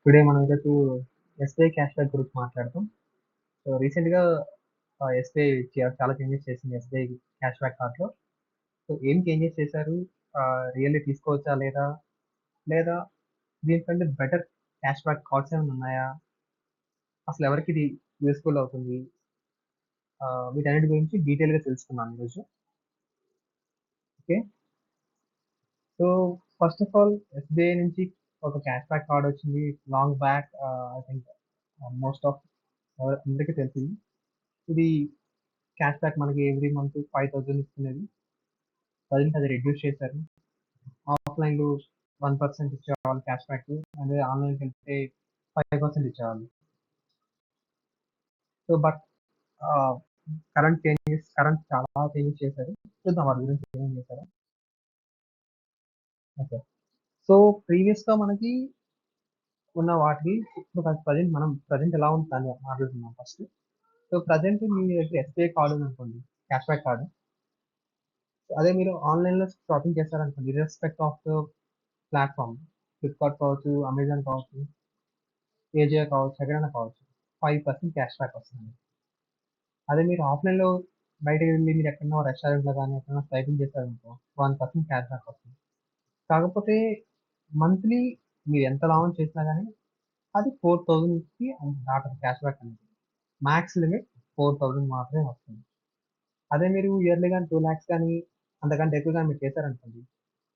Today మనం ఈరోజు SBI cash back గురించి మాట్లాడదాం. సో రీసెంట్‌గా ఎస్‌బీఐ చాలా చేంజెస్ చేసింది ఎస్‌బీఐ క్యాష్ బ్యాక్ కార్డ్‌లో. సో ఏం చేంజెస్ చేశారు? రియల్లీ తీసుకోవచ్చా లేదా? లేదా దీనికంటే బెటర్ క్యాష్ బ్యాక్ కార్డ్స్ ఏమైనా ఉన్నాయా? అసలు ఎవరికి ఇది యూజ్‌ఫుల్ అవుతుంది? వీటన్నిటి గురించి డీటెయిల్‌గా తెలుసుకుందాం ఈరోజు. Okay. So first of all SBI నుంచి ఒక క్యాష్ బ్యాక్ కార్డ్ వచ్చింది long back. I think most of అందరికీ తెలిసింది. ఇది క్యాష్ బ్యాక్ మనకి ఎవ్రీ మంత్ 5,000 ఇస్తున్నది. ప్రజెంట్ అది రెడ్యూస్ చేశారు. ఆఫ్‌లైన్‌లో 1% ఇచ్చేవాళ్ళు క్యాష్ బ్యాక్. అదే ఆన్‌లైన్‌కెళ్తే 5% ఇచ్చేవాళ్ళు. సో బట్ ఆహ్, కరెంట్ చాలా చేంజెస్ చేశారు. చూద్దాం వాటి గురించి ఏమేం చేశారో. ఓకే. సో ప్రీవియస్‌గా మనకి ఉన్న వాటికి ఇప్పుడు ప్రజెంట్ ఎలా ఉంది దాన్ని మాట్లాడుకుందాం ఫస్ట్. సో ప్రెజెంట్ మీ దగ్గర ఎస్‌బీఐ కార్డ్ ఉందనుకోండి, క్యాష్ బ్యాక్ కార్డ్. అదే మీరు ఆన్‌లైన్‌లో షాపింగ్ చేశారనుకోండి, ఇర్రెస్పెక్ట్ ఆఫ్ ద ప్లాట్‌ఫార్మ్, ఫ్లిప్‌కార్ట్ కావచ్చు, అమెజాన్ కావచ్చు, ఏజియో కావచ్చు, ఎక్కడైనా కావచ్చు. 5% క్యాష్ బ్యాక్ వస్తుంది. అదే మీరు ఆఫ్‌లైన్‌లో బయటకి వెళ్లి మీరు ఎక్కడనో రెస్టారెంట్‌లో గాని, ఎక్కడైనా స్వైపింగ్ చేశారనుకో 1% క్యాష్ బ్యాక్ వస్తుంది. కాకపోతే మంత్లీ మీరు ఎంత లాభం చేసినా గాని అది 4,000కి దాటదు క్యాష్ బ్యాక్ అనేది. మాక్స్ లిమిట్ 4,000 మాత్రమే వస్తుంది. అదే మీరు ఇయర్లీ గాని 2,00,000 గాని అంతకంటే ఎక్కువ గాని మీరు చేశారనుకోండి.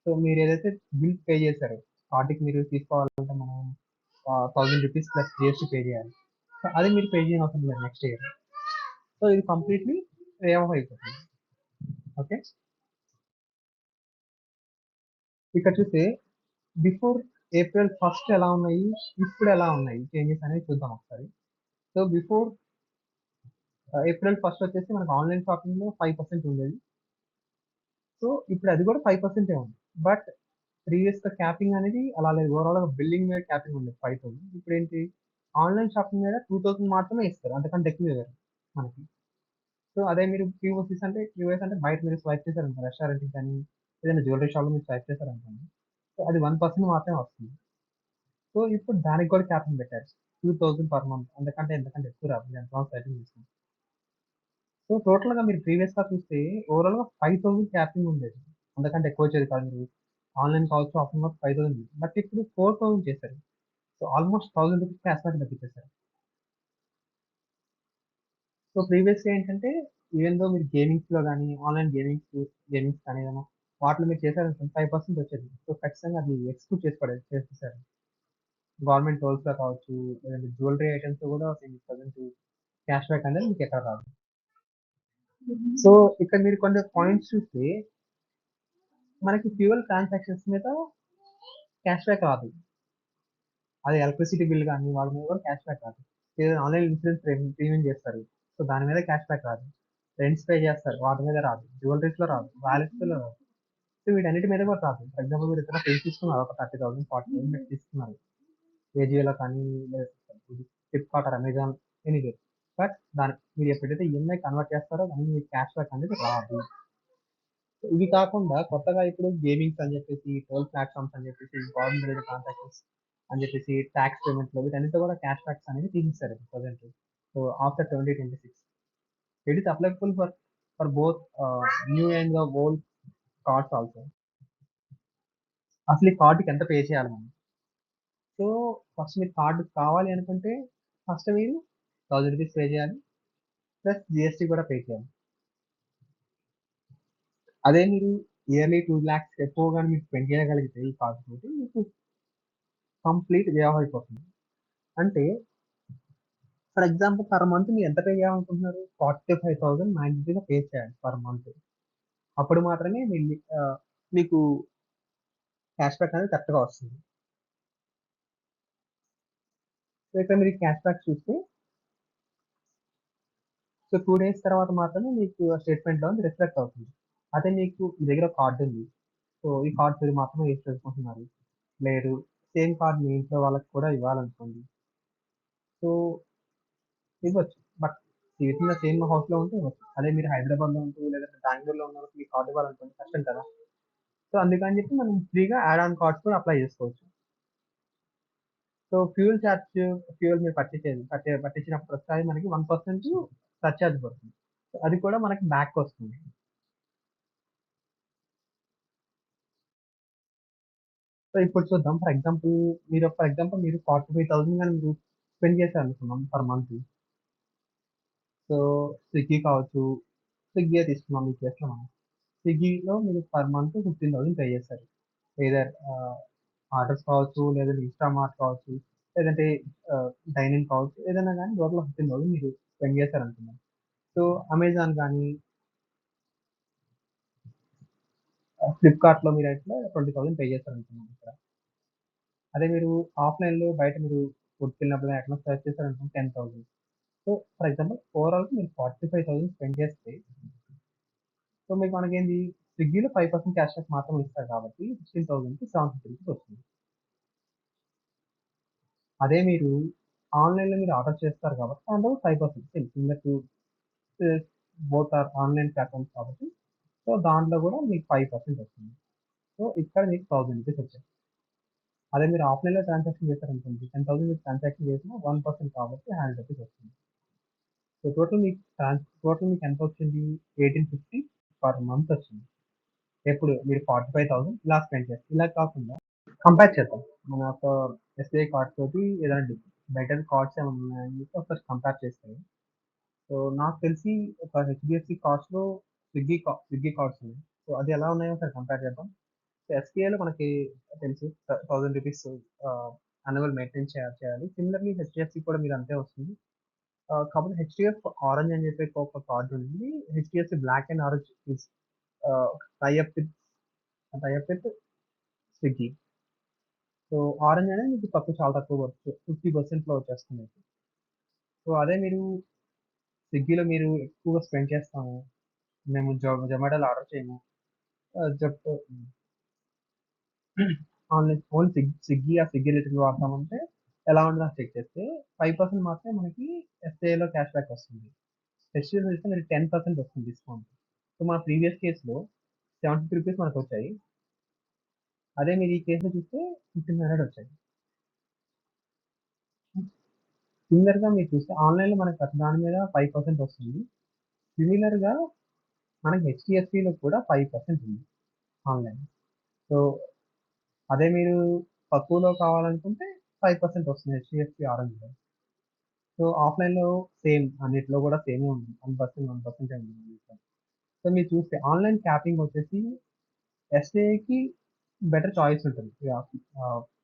సో మీరేదైతే బిల్ పే చేశారో కార్డ్‌కి మీరు తీసుకోవాలంటే మనం 1000 రూపీస్ ప్లస్ జీఎస్టీ పే చేయాలి. సో అది మీరు పే చేయనవసరం లేదు నెక్స్ట్ ఇయర్. సో ఇది కంప్లీట్‌లీ వే ఆఫ్ అయిపోతుంది. ఓకే. ఇక్కడ చూస్తే బిఫోర్ ఏప్రిల్ ఫస్ట్ ఎలా ఉన్నాయి? ఇప్పుడు ఎలా ఉన్నాయి? చేంజెస్ అనేవి చూద్దాం ఒకసారి. సో బిఫోర్ ఏప్రిల్ ఫస్ట్ వచ్చేసి మనకు ఆన్‌లైన్ షాపింగ్‌లో 5% ఉండేది. సో ఇప్పుడు అది కూడా 5% ఉంది. బట్ ప్రీవియస్‌గా క్యాపింగ్ అనేది అలా లేదు. ఓవరాల్‌గా బిల్లింగ్ మీద క్యాపింగ్ ఉండేది 5,000. ఇప్పుడేంటి ఆన్‌లైన్ షాపింగ్ మీద 2,000 మాత్రమే ఇస్తారు. అంతకంటే ఎక్కువ ఇవ్వరు మనకి. సో అదే మీరు క్యూఎస్ అంటే బయట మీరు స్వైప్ చేశారనుకో రెస్టారెంట్‌కి కానీ, ఏదైనా జ్యువెల్లరీ షాప్‌లో మీరు స్వైప్ చేశారనుకోండి. సో అది 1% మాత్రమే వస్తుంది. సో ఇప్పుడు దానికి కూడా క్యాపింగ్ పెట్టారు. 2,000 పర్ మంత్. ఎంతకంటే ఎక్కువ రాదు. మీరు ఎంతవరకు స్వైపింగ్ చేసినా. సో టోటల్‌గా మీరు ప్రీవియస్‌గా చూస్తే ఓవరాల్‌గా 5,000 క్యాపింగ్ ఉండేది. అంతకంటే ఎక్కువ వచ్చేది కాదు. మీరు ఆన్‌లైన్ కావచ్చు, ఆఫ్‌లైన్ కావచ్చు 5,000 బట్ ఇప్పుడు 4,000 చేశారు. So almost 1000 rupees cash back తగ్గించేశారు. సో ప్రీవియస్‌గా ఏంటంటే ఈవెన్ దో మీరు గేమింగ్స్‌లో గాని, ఆన్‌లైన్ గేమింగ్స్ కానీ ఏదైనా వాటిలో మీరు చేశారనుకోండి 5% వచ్చేది. సో ఖచ్చితంగా అది ఎక్స్‌క్లూడ్ చేసేసారు. గవర్నమెంట్ టోల్స్‌లో కావచ్చు, లేదంటే జ్యువెల్లరీ ఐటెమ్స్‌లో కూడా మీకు ప్రెజెంట్ క్యాష్ బ్యాక్ అనేది మీకు ఎక్కడ రాదు. సో ఇక్కడ మీరు కొన్ని పాయింట్స్ చూస్తే మనకి ఫ్యూయల్ ట్రాన్సాక్షన్స్ మీద క్యాష్ బ్యాక్ రాదు. అది ఎలక్ట్రిసిటీ బిల్ గాని వాటి మీద కూడా క్యాష్ బ్యాక్ రాదు. ఏదైనా ఆన్‌లైన్ ఇన్సూరెన్స్ ప్రీమియం చేస్తారు. సో దాని మీద క్యాష్ బ్యాక్ రాదు. రెంట్స్ పే చేస్తారు. వాటి మీద రాదు. జ్యువెల్లరీస్‌లో రాదు. వాలెట్స్‌లో రాదు. సో వీటన్నిటి మీద కూడా రాదు. ఫర్ ఎగ్జాంపుల్ మీరు ఏదైనా ఫ్రిడ్జ్ తీసుకున్నారు. ఒక 30,000, 40,000 పెట్టి తీసుకున్నారు. ఏజియోలో కానీ Flipkart or Amazon anywhere. But మీరు ఎప్పుడైతే ఈఎంఐ కన్వర్ట్ చేస్తారో దానికి మీకు క్యాష్ బ్యాక్ అనేది రాదు. ఇవి కాకుండా కొత్తగా ఇప్పుడు గేమింగ్స్ అని చెప్పేసి, టోల్ ప్లాట్‌ఫార్మ్స్ అని చెప్పేసి, గవర్నమెంట్ రిలేటెడ్ ట్రాన్సాక్షన్స్ అని చెప్పేసి, టాక్స్ పేమెంట్‌లో వీటన్నిటిలో కూడా క్యాష్ బ్యాక్స్ అనేవి తీసేసారు present. So after 2026 it is applicable for both new and the old cards also. అసలు ఈ కార్డ్‌కి ఎంత పే చేయాలి మనం? సో ఫస్ట్ మీకు కార్డ్ కావాలి అనుకుంటే ఫస్ట్ మీరు 1000 రూపీస్ పే చేయాలి. ప్లస్ జీఎస్టీ కూడా పే చేయాలి. అదే మీరు ఇయర్లీ 2,00,000 ఎక్కువ గాని మీరు స్పెండ్ చేయగలిగితే ఈ కార్డ్ తోటి మీకు కంప్లీట్ వే ఆఫ్ అయిపోతుంది. అంటే ఫర్ ఎగ్జాంపుల్ పర్ మంత్ మీరు ఎంత పే చేయాలనుకుంటున్నారు? 45,000 మ్యాండేటరీగా పే చేయాలి పర్ మంత్. అప్పుడు మాత్రమే మీకు క్యాష్ బ్యాక్ అనేది కరెక్ట్‌గా వస్తుంది. సో ఇక్కడ మీరు క్యాష్ బ్యాక్ చూస్తే సో 2 డేస్ తర్వాత మాత్రమే మీకు స్టేట్‌మెంట్‌లో అది రిఫ్లెక్ట్ అవుతుంది. అదే మీకు మీ దగ్గర కార్డ్ ఉంది. సో ఈ కార్డ్ మీరు మాత్రమే యూజ్ చేసుకుంటున్నారు. లేదు సేమ్ కార్డ్ మీ ఇంట్లో వాళ్ళకి కూడా ఇవ్వాలనుకోండి. సో ఇవ్వచ్చు. బట్ వితిన్ ద సేమ్ హౌస్‌లో ఉంటే ఇవ్వచ్చు. అదే మీరు హైదరాబాద్‌లో ఉంటూ లేదంటే బెంగుళూరులో ఉన్నోళ్ళకి మీకు కార్డ్ ఇవ్వాలనుకోండి కష్టం కదా! సో అందుకని చెప్పి మనం ఫ్రీగా యాడ్ ఆన్ కార్డ్స్ కూడా అప్లై చేసుకోవచ్చు. సో ఫ్యూయల్ మీరు పట్టించినప్పుడు ప్రతిసారి మనకి 1% సర్చార్జ్ పడుతుంది. సో అది కూడా మనకి బ్యాక్ వస్తుంది. సో ఇప్పుడు చూద్దాం. ఫర్ ఎగ్జాంపుల్ మీరు 45,000 గాని మీరు స్పెండ్ చేశారనుకుందాం పర్ మంత్. సో స్విగ్గీ కావచ్చు, స్విగ్గీయే తీసుకుందాం ఈ కేస్‌లో మనం. స్విగ్గీలో మీరు పర్ మంత్ 15,000 పే చేశారు. ఎయిదర్ ఆర్డర్స్ కావచ్చు, లేదంటే ఇన్‌స్టామార్ట్ కావచ్చు, లేదంటే డైనింగ్ కావచ్చు, ఏదైనా గానీ టోటల్ 15,000 మీరు స్పెండ్ చేశారనుకుందాం. సో అమెజాన్ గానీ, ఫ్లిప్‌కార్ట్‌లో మీరైతే 20,000 పే చేశారనుకుందాం ఇక్కడ. అదే మీరు ఆఫ్‌లైన్‌లో బయట మీరు ఫుడ్‌కెళ్ళినప్పుడు గాని ఎక్కడైనా సెర్చ్ చేశారనుకోండి 10,000. సో ఫర్ ఎగ్జాంపుల్ ఓవరాల్‌గా మీరు 45,000 స్పెండ్ చేస్తే, సో మీకు మనకేంది స్విగ్గీలో 5% క్యాష్ బ్యాక్ మాత్రమే ఇస్తారు కాబట్టి 16,000కి 750 రూపీస్ వస్తుంది. అదే మీరు ఆన్‌లైన్‌లో మీరు ఆర్డర్ చేస్తారు కాబట్టి దాంట్లో 5% similar to both or online platforms కాబట్టి సో దాంట్లో కూడా మీకు 5% వస్తుంది. సో ఇక్కడ మీకు 1000 రూపీస్ వచ్చాయి. అదే మీరు ఆఫ్‌లైన్‌లో ట్రాన్సాక్షన్ చేశారనుకోండి 10,000 మీరు ట్రాన్సాక్షన్ చేసినా 1% కాబట్టి 100 రూపీస్ వస్తుంది. సో టోటల్ మీకు ఎంత వచ్చింది? 1850 పర్ మంత్ వచ్చింది. ఎప్పుడు మీరు 45,000 ఇలా స్పెండ్ చేస్తారు. ఇలా కాకుండా కంపేర్ చేద్దాం. మన యొక్క ఎస్‌బీఐ కార్డ్ తోటి ఏదైనా బెటర్ కార్డ్స్ ఏమైనా ఉన్నాయని చెప్పి ఒకసారి కంపేర్ చేస్తే, సో నాకు తెలిసి ఒక హెచ్‌డీఎఫ్‌సీ కార్డ్స్‌లో స్విగ్గీ కార్డ్స్ ఉన్నాయి. సో అది ఎలా ఉన్నాయో ఒకసారి కంపేర్ చేద్దాం. సో ఎస్‌బీఐలో మనకి తెలుసు 1000 రూపీస్ యాన్యువల్ మెయింటైన్ చేయాలి. సిమిలర్‌లీ హెచ్‌డీఎఫ్‌సీ కూడా మీరు అంతే వస్తుంది. కాకపోతే హెచ్‌డీఎఫ్ ఆరెంజ్ అని చెప్పి ఒక కార్డ్ ఉంది. HDFC black and orange is tie up with tie up with Swiggy. So orange అనేది మీకు చాలా తక్కువ పడొచ్చు. 50%లో వచ్చేస్తుంది మీకు. సో అదే మీరు స్విగ్గీలో మీరు ఎక్కువగా స్పెండ్ చేస్తాము. మేము జొమాటోలో ఆర్డర్ చేయము. జెప్టో ఓన్లీ స్విగ్గీ రిలేటెడ్ వాడతామంటే ఎలా ఉంటదో చెక్ చేస్తే 5% మాత్రమే మనకి ఎస్‌బీఐలో క్యాష్ బ్యాక్ వస్తుంది. హెచ్‌డీఎఫ్‌సీలో చూస్తే మీరు 10% వస్తుంది డిస్కౌంట్. సో మన ప్రీవియస్ కేస్‌లో 750 రూపీస్ మనకొచ్చాయి. అదే మీరు ఈ కేస్‌లో చూస్తే 1500 వచ్చాయి. సిమిలర్‌గా మీరు చూస్తే ఆన్‌లైన్‌లో మనకు ప్రతి దాని మీద 5% వస్తుంది. సిమిలర్‌గా మనకి హెచ్‌డీఎఫ్‌సీలో కూడా 5% ఉంది ఆన్‌లైన్. సో అదే మీరు తక్కువలో కావాలనుకుంటే 5% వస్తుంది హెచ్‌డీఎఫ్‌సీ ఆరెంజ్‌లో. సో ఆఫ్‌లైన్‌లో సేమ్ అన్నిట్లో కూడా సేమే ఉంది. 1% ఉంది అన్నిట్లో. సో మీరు చూస్తే ఆన్‌లైన్ క్యాపింగ్ వచ్చేసి ఎస్‌బీఐకి బెటర్ చాయిస్ ఉంటుంది.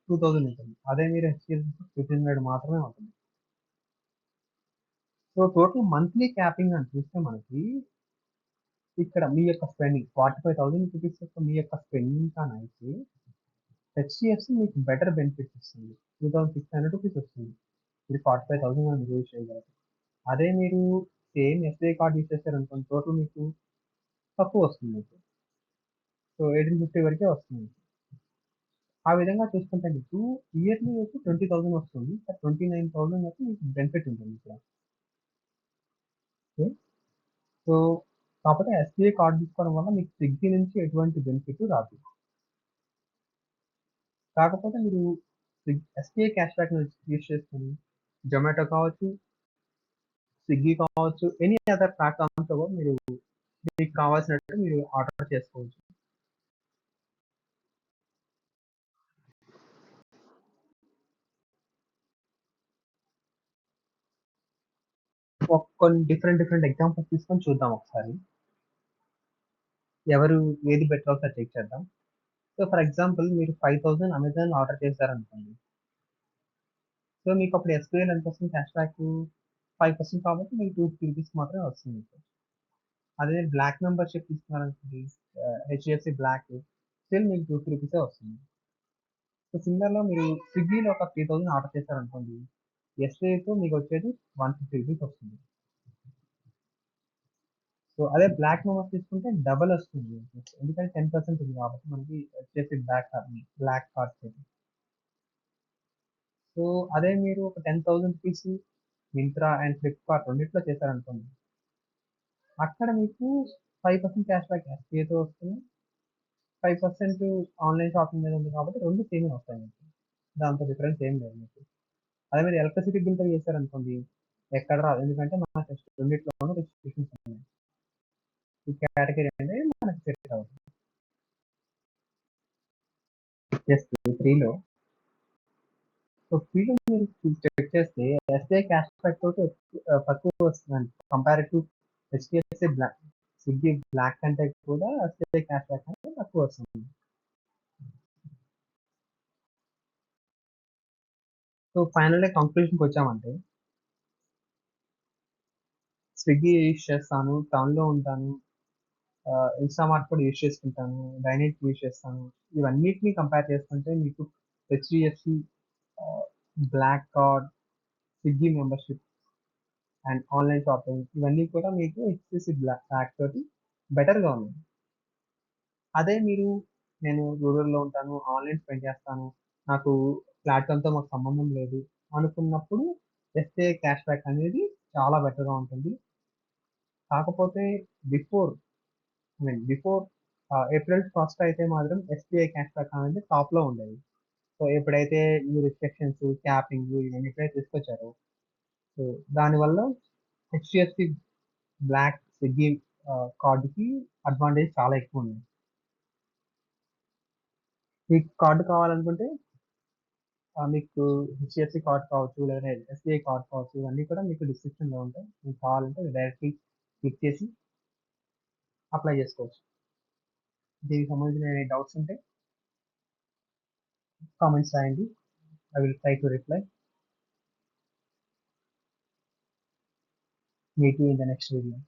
2000 ఉంటుంది. అదే మీరు హెచ్‌డీఎఫ్‌సీకి 1500 మాత్రమే ఉంటుంది. సో టోటల్ మంత్లీ క్యాపింగ్ అని చూస్తే మనకి ఇక్కడ మీ యొక్క స్పెండింగ్ 45,000 రూపీస్ యొక్క మీ యొక్క స్పెండింగ్ కానైతే హెచ్‌డీఎఫ్‌సీ మీకు బెటర్ బెనిఫిట్స్ ఇస్తుంది. 2600 రూపీస్ వస్తుంది. ఇది 45,000 మనం యూజ్ చేయగలం. అదే మీరు సేమ్ ఎస్‌బీఐ కార్డ్ యూజ్ చేశారనుకోండి టోటల్ మీకు తక్కువ వస్తుంది మీకు. సో 1850 వరకే వస్తుంది. ఆ విధంగా చూసుకుంటే మీకు ఇయర్‌లీ వచ్చి 20,000 వస్తుంది. 29,000 అయితే మీకు బెనిఫిట్ ఉంటుంది ఇక్కడ. ఓకే. సో కాకపోతే ఎస్‌బీఐ కార్డ్ తీసుకోవడం వల్ల మీకు స్విగ్గీ నుంచి ఎటువంటి బెనిఫిట్ రాదు. కాకపోతే మీరు ఎస్‌బీఐ క్యాష్ బ్యాక్‌ని యూజ్ చేసుకొని జొమాటో కావచ్చు, స్విగ్గీ కావచ్చు, ఎనీ అదర్ ప్లాట్‌ఫార్మ్స్‌లో కూడా మీరు మీకు కావాల్సినట్టు మీరు ఆర్డర్ చేసుకోవచ్చు. కొన్ని డిఫరెంట్ ఎగ్జాంపుల్స్ తీసుకొని చూద్దాం ఒకసారి. ఎవరు ఏది బెటరో ఒకసారి చెక్ చేద్దాం. సో, ఫర్ ఎగ్జాంపుల్ మీరు 5,000 అమెజాన్‌లో ఆర్డర్ చేశారనుకోండి. సో, మీకప్పుడు ఎస్‌బీఐలో ఎంతొస్తుంది క్యాష్ బ్యాకు? 5% కాబట్టి మీకు 250 రూపీస్ మాత్రమే వస్తుంది మీకు. అదే బ్లాక్ మెంబర్‌షిప్ తీసుకున్నారనుకోండి హెచ్‌డీఎఫ్‌సీ బ్లాక్ స్టిల్ మీకు 250 రూపీసే వస్తుంది. సో, సిమిలర్‌గా మీరు స్విగ్గీలో ఒక 3000 ఆర్డర్ చేశారనుకోండి. ఎస్‌బీఐతో మీకొచ్చేది 150 రూపీస్ వస్తుంది. సో, అదే బ్లాక్ మెంబర్స్ తీసుకుంటే డబల్ వస్తుంది మీకు. ఎందుకంటే 10% ఉంది కాబట్టి మనకి వచ్చేసి బ్లాక్ కార్డ్ తోటి. సో, అదే మీరు ఒక 10,000 రూపీస్ మింత్రా అండ్ ఫ్లిప్‌కార్ట్ రెండిట్లో చేశారనుకోండి. అక్కడ మీకు 5% క్యాష్ బ్యాక్ ఎస్‌బీఐతో వస్తుంది. 5% ఆన్‌లైన్ షాపింగ్ మీద ఉంది కాబట్టి 2 సేమే వస్తాయి మీకు. దాంతో డిఫరెన్స్ ఏం లేదు మీకు. అదే మీరు ఎలక్ట్రిసిటీ బిల్తో చేశారనుకోండి ఎక్కడ రాదు. ఎందుకంటే మనకి రెండిట్లోనూ రిస్ట్రిక్షన్స్ ఉన్నాయి. ఈ కేటగిరీ అనేది మనకి సెట్ అవుతుంది. ఎస్ 3లో సో 3లో మీరు చెక్ చేస్తే ఎస్బీఐ క్యాష్ బ్యాక్ తోటి తక్కువ వస్తుందండి compare to HDFC black. Swiggy black కంటే కూడా ఎస్బీఐ క్యాష్ బ్యాక్ అనేది తక్కువ వస్తుంది. సో ఫైనల్ కంక్లూషన్కి వచ్చామంటే స్విగ్గీ యూజ్ చేస్తాను, టౌన్లో ఉంటాను, ఇన్స్టామార్ట్ కూడా యూజ్ చేసుకుంటాను, డైనెట్ యూజ్ చేస్తాను. ఇవన్నిటిని కంపేర్ చేసుకుంటే మీకు HDFC black card, Swiggy membership and online shopping ఇవన్నీ కూడా మీకు హెచ్డిఎఫ్సి బ్లాక్ తోటి బెటర్గా ఉన్నాయి. అదే మీరు నేను రూరల్లో ఉంటాను, ఆన్లైన్ స్పెండ్ చేస్తాను, నాకు ప్లాట్ఫామ్తో మాకు సంబంధం లేదు అనుకున్నప్పుడు ఎస్బీఐ క్యాష్ బ్యాక్ అనేది చాలా బెటర్గా ఉంటుంది. కాకపోతే బిఫోర్ బిఫోర్ ఏప్రిల్ ఫస్ట్ అయితే మాత్రం ఎస్బీఐ క్యాష్ బ్యాక్ అనేది టాప్లో ఉండేది. సో ఎప్పుడైతే ఈ రిస్ట్రిక్షన్స్ క్యాపింగ్ ఇవన్నీ ఎప్పుడైతే తీసుకొచ్చారో సో దానివల్ల హెచ్డిఎఫ్సి బ్లాక్ స్విగ్గీ కార్డుకి అడ్వాంటేజ్ చాలా ఎక్కువ ఉంది. మీకు కార్డు కావాలనుకుంటే మీకు హెచ్డిఎఫ్సి కార్డ్ కావచ్చు లేదా ఎస్బీఐ కార్డ్ కావచ్చు ఇవన్నీ కూడా మీకు డిస్క్రిప్షన్లో ఉంటాయి. మీకు కావాలంటే డైరెక్ట్లీ క్లిక్ చేసి అప్లై చేసుకోవచ్చు. దీనికి సంబంధించిన డౌట్స్ ఉంటే కామెంట్స్ రాయండి. I will try to reply. Meet you in the next video.